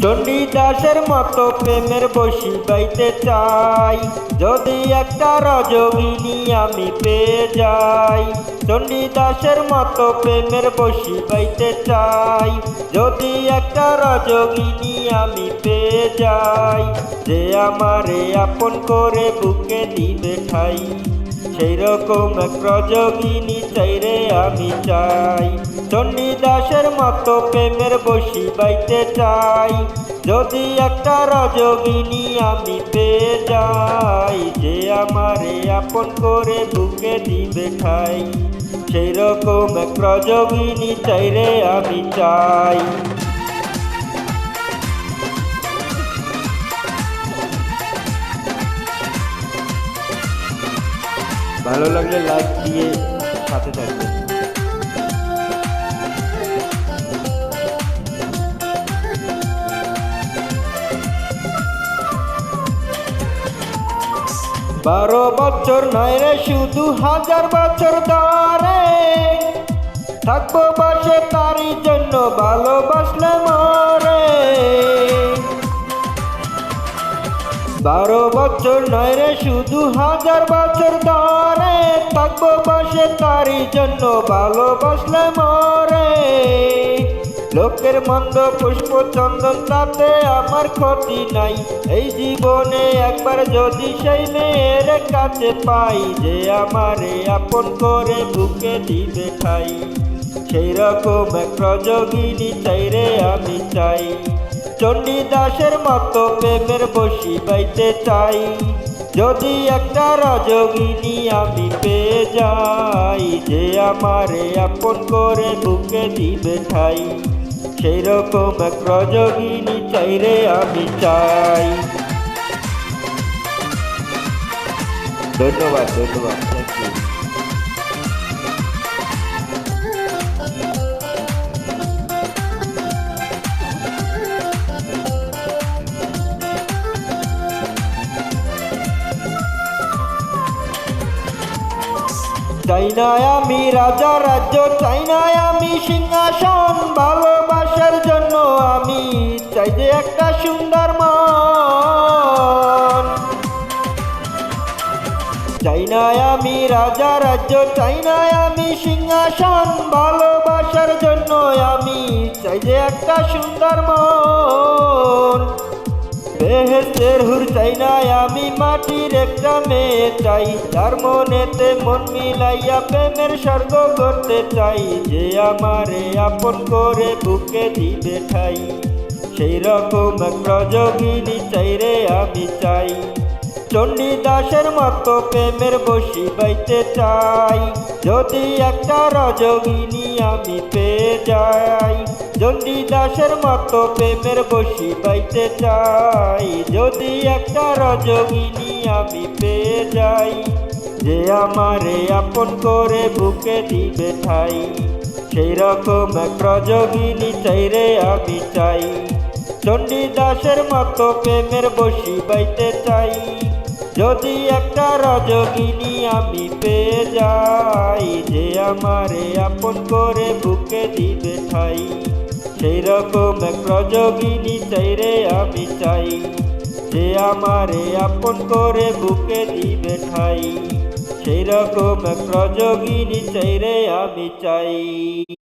চণ্ডীদাসের মতো প্রেমের বশি বাইতে চাই, যদি একটা রজগিনী আমি পেয়ে যাই। চণ্ডীদাসের মতো প্রেমের বশি বাইতে চাই, যদি একটা রজগিনী আমি পেয়ে যাই। যে আমারে আপন করে বুকে দিবে ঠাই, সেই রকম এক রজগিনী চাইরে আমি চাই। চণ্ডীদাসের মতো প্রেমের বশি বাইতে চাই, যদি একটা রজগিনী আমি পেয়ে যাই। যে আমারে আপন করে বুকে দিবে ঠাই, সেই রকম এক রজগিনী চাইরে আমি চাই। ভালো লাগলে লাইক দিয়ে সাথে থাকবেন। বারো বছর নয় রে, শুধু 1000 বছর ধরে থাকবো বসে তারই জন্য, ভালোবাসলে মরে। 12 বছর নয় রে, শুধু 1000 বছর ধরে থাকবো বসে তারই জন্য, ভালোবাসলে মরে। লোকের মন্দ পুষ্প চন্দন তাতে আমার ক্ষতি নাই, এই জীবনে একবার যদি সেই মেয়ের কাছে পাই। যে আমারে আপন করে বুকে দিবে ঠাই, সেই রকম এক রজগিনী চাইরে আমি চাই। চণ্ডীদাসের মতো প্রেমের বশি বাইতে চাই, যদি একটা রজগিনী আমি পেয়ে যাই। যে আমারে আপন করে বুকে দিবে ঠাই, সেই রকম এক রজগিনী চাইরে আমি চাই। ধন্যবাদ, ধন্যবাদ, থ্যাংক ইউ। চাই না আমি রাজা রাজ্য, চাই না আমি সিংহাসন, ভালোবাসার জন্য আমি চাই যে একটা সুন্দর মন। চাই না আমি রাজা রাজ্য, চাই না আমি সিংহাসন, ভালোবাসার জন্য আমি চাই যে একটা সুন্দর মন। বেহেশতের হুর চাই না আমি, মাটির একটা মেয়ে চাই, তার মনেতে মন মিলাইয়া প্রেমের স্বর্গ করতে চাই। যে আমারে আপন করে বুকে দিবে ঠাই, সেই রকম এক রজগিনী চাইরে আমি চাই। চণ্ডীদাসের মতো প্রেমের বশি বাইতে চাই, যদি একটা রজগিনী আমি পেয়ে যাই। চণ্ডীদাসের মতো প্রেমের বশি বাইতে চাই, যদি একটা রজগিনী আমি পেয়ে যাই। যে আমারে আপন করে বুকে দিবে ঠাই, সেই রকম এক রজগিনী চাইরে আমি চাই। চণ্ডীদাসের মতো প্রেমের বশি বাইতে চাই, যদি একটা রজগিনী আমি পেয়ে যাই। যে আমারে আপন করে বুকে দিবে ঠাই, সেই রকম এক রজগিনী চাইরে আমি চাই। যে আমারে আপন করে বুকে দিবে ঠাই, সেই রকম এক রজগিনী চাইরে আমি চাই।